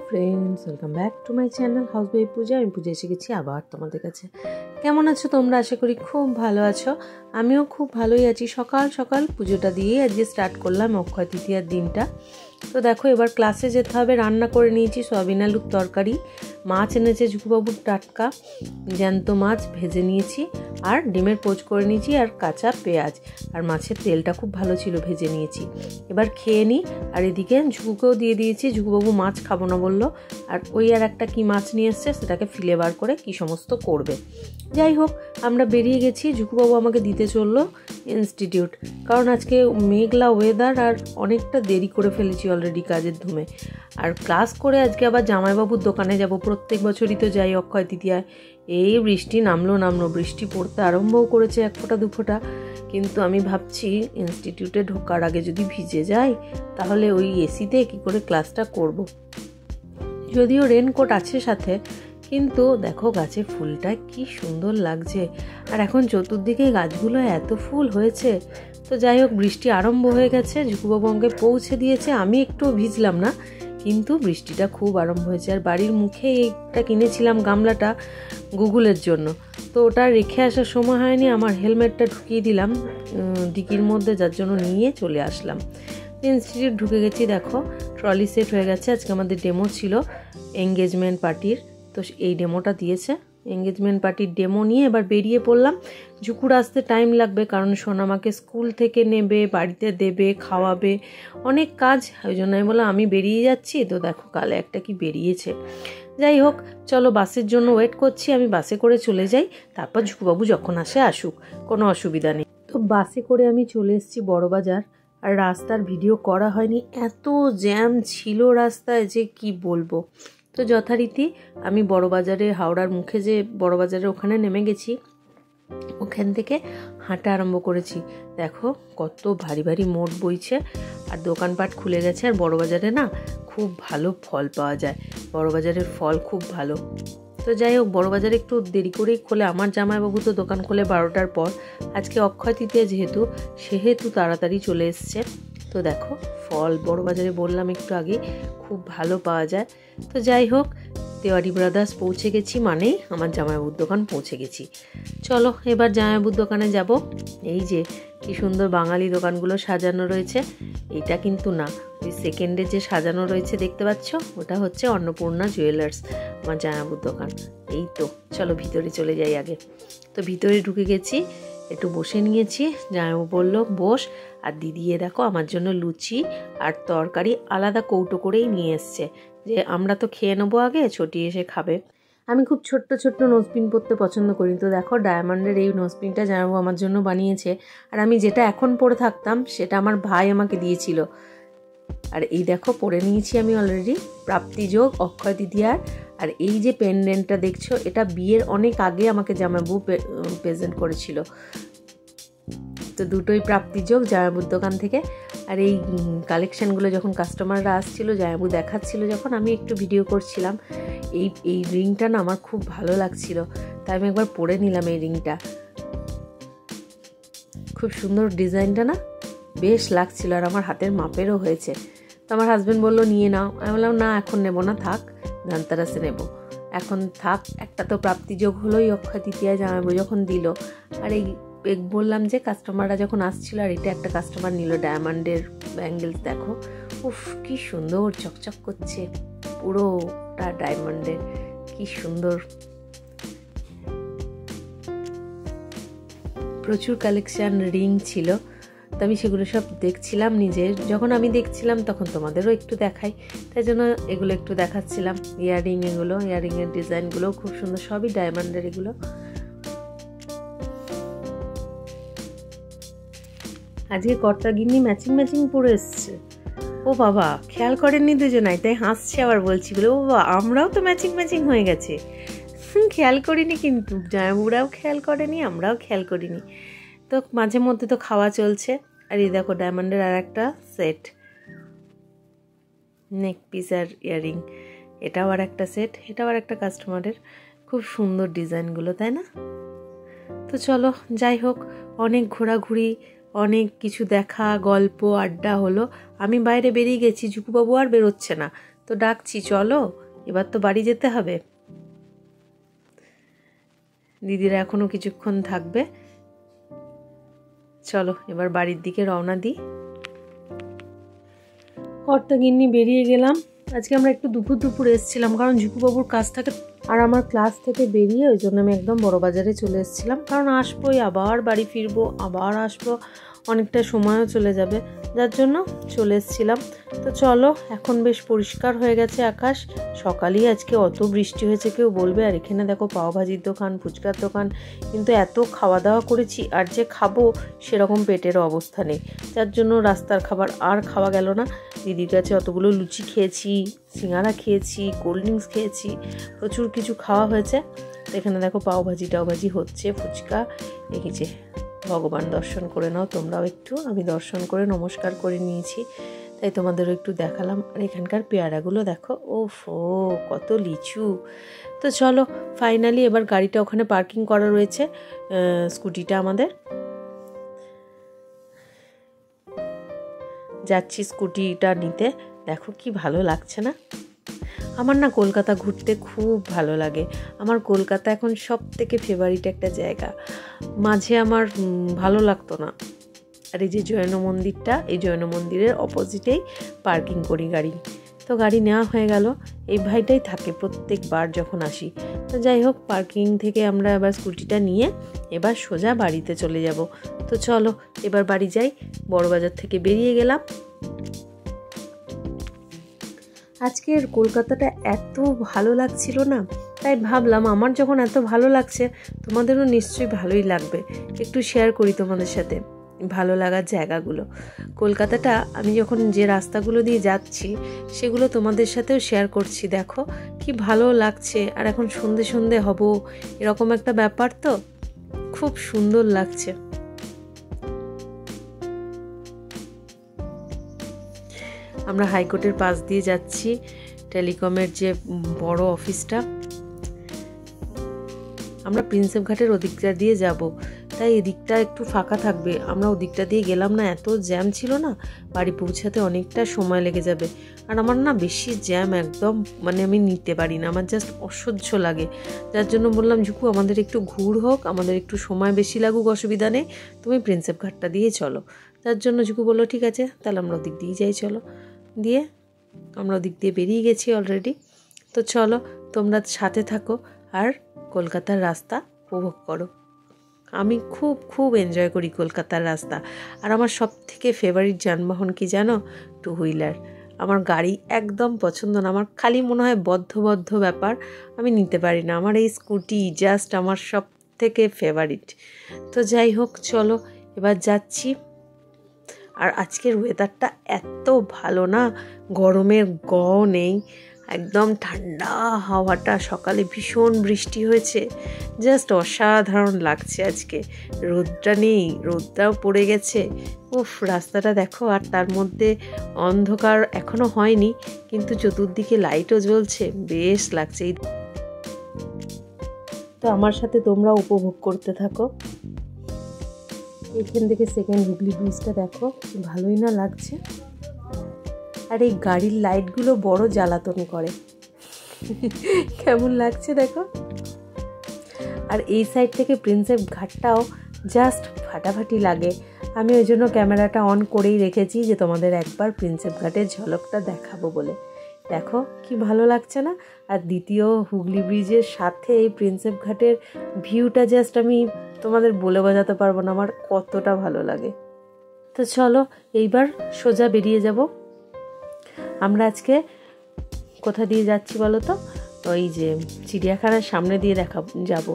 Friends, welcome back to my channel house by Puja. আমি পূজা এসে গেছি আবার তোমাদের কাছে। কেমন আছো তোমরা? আশা করি খুব ভালো আছো। আমিও খুব ভালোই আছি। সকাল সকাল পুজোটা দিয়েই আজকে স্টার্ট করলাম অক্ষয় তৃতীয়ার দিনটা। তো দেখো, এবার ক্লাসে যেতে হবে। রান্না করে নিয়েছি সয়াবিন আলুর তরকারি, মাছ এনেছে ঝুকুবাবুর টাটকা জ্যান্ত মাছ, ভেজে নিয়েছি, আর ডিমের পোচ করে নিয়েছি, আর কাঁচা পেঁয়াজ, আর মাছের তেলটা খুব ভালো ছিল, ভেজে নিয়েছি। এবার খেয়ে নিই। আর এদিকে ঝুকুকেও দিয়ে দিয়েছি। ঝুকুবাবু মাছ খাবো না বললো, আর ওই আর একটা কি মাছ নিয়ে এসছে, সেটাকে ফিলে বার করে কি সমস্ত করবে। যাই হোক, আমরা বেরিয়ে গেছি। ঝুকুবাবু আমাকে দিতে চললো ইনস্টিটিউট, কারণ আজকে মেঘলা ওয়েদার আর অনেকটা দেরি করে ফেলেছি অলরেডি কাজের ধুমে। আর ক্লাস করে আজকে আবার জামাইবাবুর দোকানে যাব। প্রত্যেক বছরই তো যাই অক্ষয় তৃতীয়ায়। এই বৃষ্টি নামলো, বৃষ্টি পড়তে আরম্ভও করেছে, এক ফোঁটা দু ফোঁটা। কিন্তু আমি ভাবছি ইনস্টিটিউটে ঢোকার আগে যদি ভিজে যাই, তাহলে ওই এসিতে কি করে ক্লাসটা করব। যদিও রেনকোট আছে সাথে, কিন্তু দেখো গাছে ফুলটা কি সুন্দর লাগছে। আর এখন চতুর্দিকে গাছগুলো এত ফুল হয়েছে। তো যাই হোক, বৃষ্টি আরম্ভ হয়ে গেছে। ঝুকুবাবু আমাকে পৌঁছে দিয়েছে, আমি একটু ভিজলাম না, কিন্তু বৃষ্টিটা খুব আরম্ভ হয়েছে। আর বাড়ির মুখে এইটা কিনেছিলাম গামলাটা গুগলের জন্য, তো ওটা রেখে আসার সময় হয়নি। আমার হেলমেটটা ঢুকিয়ে দিলাম ডিকির মধ্যে, যার জন্য নিয়ে চলে আসলাম। ইনস্টিটিউট ঢুকে গেছি। দেখো, ট্রলি সেট হয়ে গেছে। আজকে আমাদের ডেমো ছিল এঙ্গেজমেন্ট পার্টির, তো এই ডেমোটা দিয়েছে। এঙ্গেজমেন্ট পার্টির ডেমো নিয়ে এবার বেরিয়ে পড়লাম। ঝুকুর আসতে টাইম লাগবে, কারণ সোনামাকে স্কুল থেকে নেবে, বাড়িতে দেবে, খাওয়াবে, অনেক কাজ। ওই জন্য আমি বললাম আমি বেরিয়ে যাচ্ছি। তো দেখো কালে একটা কি বেরিয়েছে। যাই হোক, চলো বাসের জন্য ওয়েট করছি। আমি বাসে করে চলে যাই, তারপর ঝুকুবাবু যখন আসে আসুক, কোনো অসুবিধা নেই। তো বাসে করে আমি চলে এসেছি বড়বাজার। আর রাস্তার ভিডিও করা হয়নি, এত জ্যাম ছিল রাস্তায় যে কি বলবো। তো যথারীতি আমি বড়বাজারে, হাওড়ার মুখে যে বড়বাজারের ওখানে নেমে গেছি, ওখান থেকে হাঁটা আরম্ভ করেছি। দেখো কত ভারী ভারী মোড় বইছে, আর দোকানপাট খুলে গেছে। আর বড়বাজারে না খুব ভালো ফল পাওয়া যায়, বড়বাজারের ফল খুব ভালো। তো যাই হোক, বড়বাজারে একটু দেরি করেই খোলে। আমার জামাইবাবু তো দোকান খোলে 12টার পর। আজকে অক্ষয় তৃতীয়া সেহেতু তাড়াতাড়ি চলে এসছে। তো দেখো ফল বড়বাজারে বললাম একটু আগে খুব ভালো পাওয়া যায়। তো যাই হোক, তেওয়ারি ব্রাদার্স পৌঁছে গেছি, মানেই আমার জামাইবাবুর দোকান পৌঁছে গেছি। চলো এবার জামাইবাবুর দোকানে যাব। এই যে কি সুন্দর বাঙালি দোকানগুলো সাজানো রয়েছে। এটা কিন্তু না, ওই সেকেন্ডে যে সাজানো রয়েছে দেখতে পাচ্ছ, ওটা হচ্ছে অন্নপূর্ণা জুয়েলার্স, আমার জামাইবাবুর দোকান। এই তো, চলো ভিতরে চলে যাই আগে। তো ভিতরে ঢুকে গেছি, একটু বসে নিয়েছি। জামাইবাবু বললো বস, আর দিদিয়ে দেখো আমার জন্য লুচি আর তরকারি আলাদা কৌটো করেই নিয়ে এসছে, যে আমরা তো খেয়ে নেবো আগে, ছোটি এসে খাবে। আমি খুব ছোট্ট ছোট্ট নোজপিন পরতে পছন্দ করি। তো দেখো ডায়মন্ডের এই নোজপিনটা জামাইবাবু আমার জন্য বানিয়েছে। আর আমি যেটা এখন পরে থাকতাম, সেটা আমার ভাই আমাকে দিয়েছিল। আর এই দেখো পরে নিয়েছি আমি অলরেডি, প্রাপ্তিযোগ অক্ষয় তৃতীয়ার। আর এই যে পেন্ডেন্টটা দেখছো, এটা বিয়ের অনেক আগে আমাকে জামাইবাবু প্রেজেন্ট করেছিল। তো দুটোই প্রাপ্তিযোগ জামাইবাবুর দোকান থেকে। আর এই কালেকশানগুলো যখন কাস্টমাররা আসছিল, জামাইবাবু দেখাচ্ছিল, যখন আমি একটু ভিডিও করছিলাম, এই রিংটা না আমার খুব ভালো লাগছিল, তাই আমি একবার পরে নিলাম এই রিংটা। খুব সুন্দর ডিজাইনটা না, বেশ লাগছিল, আর আমার হাতের মাপেরও হয়েছে। তো আমার হাজব্যান্ড বললো নিয়ে নাও। আমি বললাম না, এখন নেবো না, থাক, ধনতেরাসে নেবো, এখন থাক। একটা তো প্রাপ্তিযোগ হলোই অক্ষয় তৃতীয়ায় জামাইবাবু যখন দিল। আর এই বললাম যে কাস্টমাররা যখন আসছিল, আর এটা একটা কাস্টমার নিল ডায়মন্ডের ব্যাঙ্গেলস। দেখো উফ কি সুন্দর চকচক করছে, পুরোটা ডায়মন্ডের, কি সুন্দর। প্রচুর কালেকশান রিং ছিল, তো আমি সেগুলো সব দেখছিলাম নিজের। যখন আমি দেখছিলাম তখন তোমাদেরও একটু দেখাই, তাই জন্য এগুলো একটু দেখাচ্ছিলাম। ইয়াররিং, এগুলো ইয়াররিংয়ের ডিজাইনগুলো খুব সুন্দর, সবই ডায়মন্ডের এগুলো। আজকে কর্তা গিন্নি ম্যাচিং পরে এসছে। ও বাবা, খেয়াল করেননি দুজনাই, তাই হাসছে। আবার বলছি বলে, ও বাবা আমরাও তো ম্যাচিং হয়ে গেছে। খেয়াল করিনি, কিন্তু জামাইবাবুরাও খেয়াল করেনি, আমরাও খেয়াল করিনি। তো মাঝে মধ্যে তো খাওয়া চলছে। আর এই দেখো ডায়মন্ডের আর একটা সেট, নেক পিস আর ইয়াররিং, এটাও আর একটা সেট, এটাও আর একটা কাস্টমারের। খুব সুন্দর ডিজাইনগুলো, তাই না? তো চলো যাই হোক, অনেক ঘোরাঘুরি, অনেক কিছু দেখা, গল্প আড্ডা হলো। আমি বাইরে বেরিয়ে গেছি, ঝুকুবাবু আর বেরোচ্ছে না। তো ডাকছি, চলো এবার তো বাড়ি যেতে হবে। দিদিরা এখনো কিছুক্ষণ থাকবে, চলো এবার বাড়ির দিকে রওনা দিই। কর্তা গিন্নি বেরিয়ে গেলাম। আজকে আমরা একটু দুপুর এসেছিলাম, কারণ ঝুকুবাবুর কাজ থাকে আর আমার ক্লাস থেকে বেরিয়ে ওই জন্য আমি একদম বড় বাজারে চলে এসেছিলাম, কারণ আসবোই, আবার বাড়ি ফিরবো, আবার আসবো, অনেকটা সময়ও চলে যাবে, যার জন্য চলে এসেছিলাম। তো চলো, এখন বেশ পরিষ্কার হয়ে গেছে আকাশ। সকালেই আজকে অত বৃষ্টি হয়েছে কেউ বলবে। আর এখানে দেখো পাওভাজির দোকান, ফুচকার দোকান, কিন্তু এত খাওয়া দাওয়া করেছি আর যে খাবো সেরকম পেটের অবস্থা নেই, যার জন্য রাস্তার খাবার আর খাওয়া গেল না। দিদির কাছে অতগুলো লুচি খেয়েছি, সিঙ্গারা খেয়েছি, কোল্ড ড্রিঙ্কস খেয়েছি, প্রচুর কিছু খাওয়া হয়েছে। এখানে দেখো টাওভাজি হচ্ছে, ফুচকা, এই যে ভগবান দর্শন করে নাও তোমরাও একটু। আমি দর্শন করে নমস্কার করে নিয়েছি, তাই তোমাদেরও একটু দেখালাম। আর এখানকার পেয়ারাগুলো দেখো, ওফো কত লিচু। তো চলো ফাইনালি এবার গাড়িটা ওখানে পার্কিং করা রয়েছে, স্কুটিটা আমাদের। যাচ্ছি স্কুটিটা নিতে। দেখো কি ভালো লাগছে না? আমার না কলকাতা ঘুরতে খুব ভালো লাগে। আমার কলকাতা এখন সব থেকে ফেভারিট একটা জায়গা। মাঝে আমার ভালো লাগতো না। আর এই যে জৈন মন্দিরটা, এই জৈন মন্দিরের অপোজিটেই পার্কিং করি গাড়ি। তো গাড়ি নেওয়া হয়ে গেল। এই ভাইটাই থাকে প্রত্যেকবার যখন আসি। তো যাই হোক, পার্কিং থেকে আমরা এবার স্কুটিটা নিয়ে এবার সোজা বাড়িতে চলে যাব। তো চলো এবার বাড়ি যাই। বড়বাজার থেকে বেরিয়ে গেলাম। আজকের কলকাতাটা এত ভালো লাগছিল না, তাই ভাবলাম আমার যখন এত ভালো লাগছে তোমাদেরও নিশ্চয়ই ভালোই লাগবে। একটু শেয়ার করি তোমাদের সাথে ভালো লাগার জায়গাগুলো। কলকাতাটা আমি যখন যে রাস্তাগুলো দিয়ে যাচ্ছি সেগুলো তোমাদের সাথেও শেয়ার করছি। দেখো কি ভালো লাগছে। আর এখন সন্ধে সন্ধে হব, এরকম একটা ব্যাপার, তো খুব সুন্দর লাগছে। আমরা হাইকোর্টের পাশ দিয়ে যাচ্ছি, টেলিকমের যে বড় অফিসটা। আমরা প্রিন্সেপ ঘাটের ওদিকটা দিয়ে যাব, তাই এদিকটা একটু ফাঁকা থাকবে। আমরা ওদিকটা দিয়ে গেলাম না, এত জ্যাম ছিল না, বাড়ি পৌঁছাতে অনেকটা সময় লেগে যাবে। আর আমার না বেশি জ্যাম একদম আমি নিতে পারি না, আমার জাস্ট অসহ্য লাগে। যার জন্য বললাম ঝুকু আমাদের একটু ঘুর হোক, আমাদের একটু সময় বেশি লাগুক, অসুবিধা নেই, তুমি প্রিন্সেপ ঘাটটা দিয়ে চলো। তার জন্য ঝুকু বললো ঠিক আছে তাহলে আমরা ওদিক দিয়ে যাই, চলো। দিয়ে আমরা ওদিক দিয়ে বেরিয়ে গেছি অলরেডি। তো চলো তোমরা সাথে থাকো আর কলকাতার রাস্তা উপভোগ করো। আমি খুব খুব এনজয় করি কলকাতার রাস্তা। আর আমার সব থেকে ফেভারিট যানবাহন কি জানো? Two wheeler. আমার গাড়ি একদম পছন্দ না, আমার খালি মনে হয় বদ্ধ ব্যাপার, আমি নিতে পারি না। আমার এই স্কুটি জাস্ট আমার সব থেকে ফেভারিট। তো যাই হোক চলো এবার যাচ্ছি। আর আজকের ওয়েদারটা এত ভালো না, গরমের গ নেই, একদম ঠান্ডা হাওয়াটা। সকালে ভীষণ বৃষ্টি হয়েছে, জাস্ট অসাধারণ লাগছে আজকে। রোদটা নেই, রোদটাও পড়ে গেছে। উফ, রাস্তাটা দেখো। আর তার মধ্যে অন্ধকার এখনো হয়নি, কিন্তু চতুর্দিকে লাইটও জ্বলছে, বেশ লাগছে। তো আমার সাথে তোমরা উপভোগ করতে থাকো। এখান থেকে সেকেন্ড হুগলি ব্রিজটা দেখো, ভালোই না লাগছে। আর এই গাড়ির লাইটগুলো বড় জ্বালাতন করে, কেমন লাগছে দেখো। আর এই সাইড থেকে প্রিন্সেপ ঘাটটাও জাস্ট ফাটাফাটি লাগে। আমি ওই জন্য ক্যামেরাটা অন করেই রেখেছি যে তোমাদের একবার প্রিন্সেপ ঘাটের ঝলকটা দেখাবো বলে। দেখো কি ভালো লাগছে না? আর দ্বিতীয় হুগলি ব্রিজের সাথে এই প্রিন্সেপ ঘাটের ভিউটা জাস্ট আমি তোমাদের বলে বোঝাতে পারবো না আমার কতটা ভালো লাগে। তো চলো এইবার সোজা বেরিয়ে যাব। আমরা আজকে কোথা দিয়ে যাচ্ছি বলো তো? ওই যে চিড়িয়াখানার সামনে দিয়ে যাব।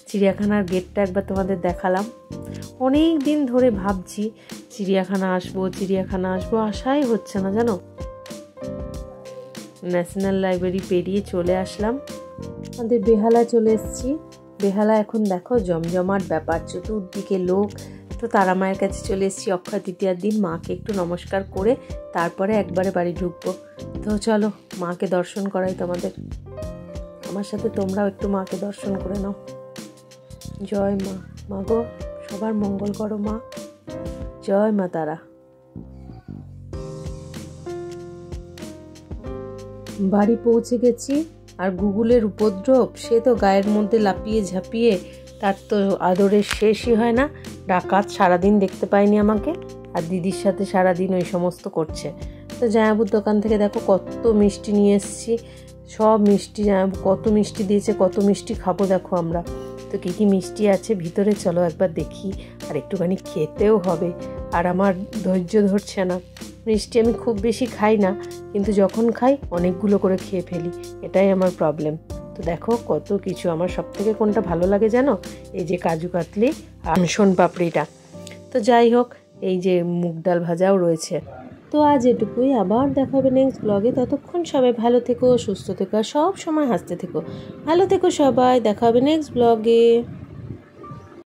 চিড়িয়াখানার গেটটা একবার তোমাদের দেখালাম। অনেক দিন ধরে ভাবছি চিড়িয়াখানা আসবো, আসাই হচ্ছে না জানো। ন্যাশনাল লাইব্রেরি পেরিয়ে চলে আসলাম, আমাদের বেহালা চলে এসেছি। বেহালা এখন দেখো জমজমাট ব্যাপার, চতুর্দিকে লোক। তো তারা মায়ের কাছে চলে এসেছি অক্ষয় তৃতীয়ার দিন। মাকে একটু নমস্কার করে তারপরে একবারে বাড়ি ঢুকবো। তো চলো মাকে দর্শন করাই তোমাদের, আমার সাথে তোমরাও একটু মাকে দর্শন করে নাও। জয় মা। মা গো, সবার মঙ্গল করো মা। জয় মা তারা। বাড়ি পৌঁছে গেছি, আর গুগলের উপদ্রব, সে তো গায়ের মধ্যে লাপিয়ে ঝাঁপিয়ে, তার তো আদরের শেষই হয় না। ডাকাত সারাদিন দেখতে পাইনি আমাকে, আর দিদির সাথে সারাদিন ওই সমস্ত করছে। তো জামাইবাবুর দোকান থেকে দেখো কত মিষ্টি নিয়ে এসেছি, সব মিষ্টি জামাইবাবু কত মিষ্টি দিয়েছে, কত মিষ্টি খাবো দেখো আমরা। তো কী কী মিষ্টি আছে ভিতরে চলো একবার দেখি, আর একটুখানি খেতেও হবে। আর আমার ধৈর্য ধরছে না, মিষ্টি আমি খুব বেশি খাই না, কিন্তু যখন খাই অনেকগুলো করে খেয়ে ফেলি, এটাই আমার প্রবলেম। তো দেখো কত কিছু, আমার সব থেকে কোনটা ভালো লাগে জানো? এই যে কাজু কাতলি আর সোন পাপড়িটা। তো যাই হোক, এই যে মুগ ডাল ভাজাও রয়েছে। তো আজ এটুকুই, আবার দেখা হবে নেক্সট ব্লগে। ততক্ষণ সবাই ভালো থেকো, সুস্থ থেকো, আর সব সময় হাসতে থেকো। ভালো থেকো সবাই, দেখা হবে নেক্সট ব্লগে।